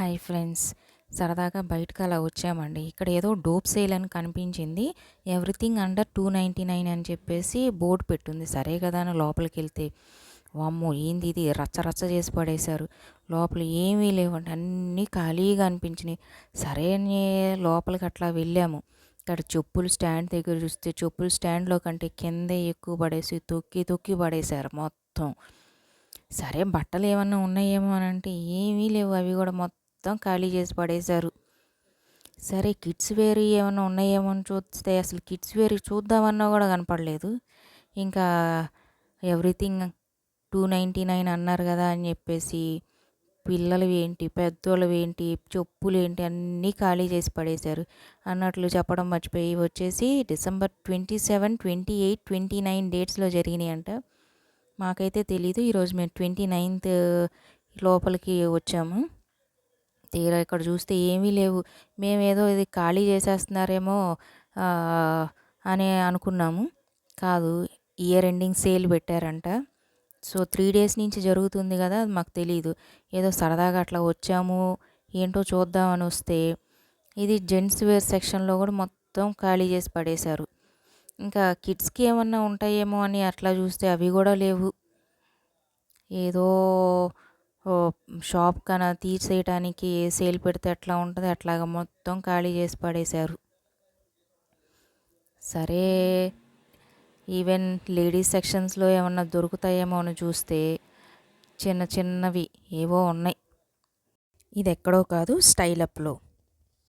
Hi friends. సరదాగా బయటకు అలా వచ్చామండి. ఇక్కడ ఏదో డోప్ సేల్ అని కనిపించింది. ఎవ్రీథింగ్ అండర్ 299 అని చెప్పేసి బోర్డు పెట్టుంది. సరే కదా అని లోపలికెళ్తే, వామ్మో! ఏంది ఇది రచ్చ రచ్చ చేసి పడేశారు. లోపల ఏమీ లేవండి. అన్నీ ఖాళీగా అనిపించినాయి. సరే అని లోపలికి అట్లా వెళ్ళాము. ఇక్కడ చెప్పులు స్టాండ్ దగ్గర చూస్తే, చెప్పుల స్టాండ్‌లో కంటే కిందే ఎక్కువ పడేసి తొక్కి తొక్కి పడేశారు మొత్తం. సరే బట్టలు ఏమన్నా ఉన్నాయేమో అని అంటే ఏమీ లేవు. అవి కూడా మొత్తం ఖాళీ చేసి పడేశారు. సరే కిడ్స్ వేర్ ఏమన్నా ఉన్నాయేమో అని చూస్తే అసలు కిడ్స్ వేర్ చూద్దామన్నా కూడా కనపడలేదు. ఇంకా ఎవ్రీథింగ్ 299 అన్నారు కదా అని చెప్పేసి పిల్లలవి ఏంటి, పెద్దోళ్ళవి ఏంటి, చెప్పులు ఏంటి అన్నీ ఖాళీ చేసి పడేశారు. అన్నట్లు చెప్పడం మర్చిపోయి వచ్చేసి డిసెంబర్ 27, 28, 29 డేట్స్లో జరిగినాయి అంట. మాకైతే తెలీదు. ఈరోజు మేము 29th లోపలికి వచ్చాము. తీరా ఇక్కడ చూస్తే ఏమీ లేవు. మేమేదో ఇది ఖాళీ చేసేస్తున్నారేమో అని అనుకున్నాము. కాదు, ఇయర్ ఎండింగ్ సేల్ పెట్టారంట. సో 3 days నుంచి జరుగుతుంది కదా, అది మాకు తెలీదు. ఏదో సరదాగా అట్లా వచ్చాము, ఏంటో చూద్దామని వస్తే ఇది జెంట్స్ వేర్ సెక్షన్లో కూడా మొత్తం ఖాళీ చేసి పడేశారు. ఇంకా కిడ్స్కి ఏమన్నా ఉంటాయేమో అని అట్లా చూస్తే అవి కూడా లేవు. ఏదో షాప్ కన్నా తీసేయటానికి సేల్ పెడితే ఎట్లా ఉంటుంది అట్లాగా మొత్తం ఖాళీ చేసి పడేశారు. సరే ఈవెన్ లేడీస్ సెక్షన్స్లో ఏమన్నా దొరుకుతాయేమో అని చూస్తే చిన్న చిన్నవి ఏవో ఉన్నాయి. ఇది ఎక్కడో కాదు, స్టైల్ అప్లో.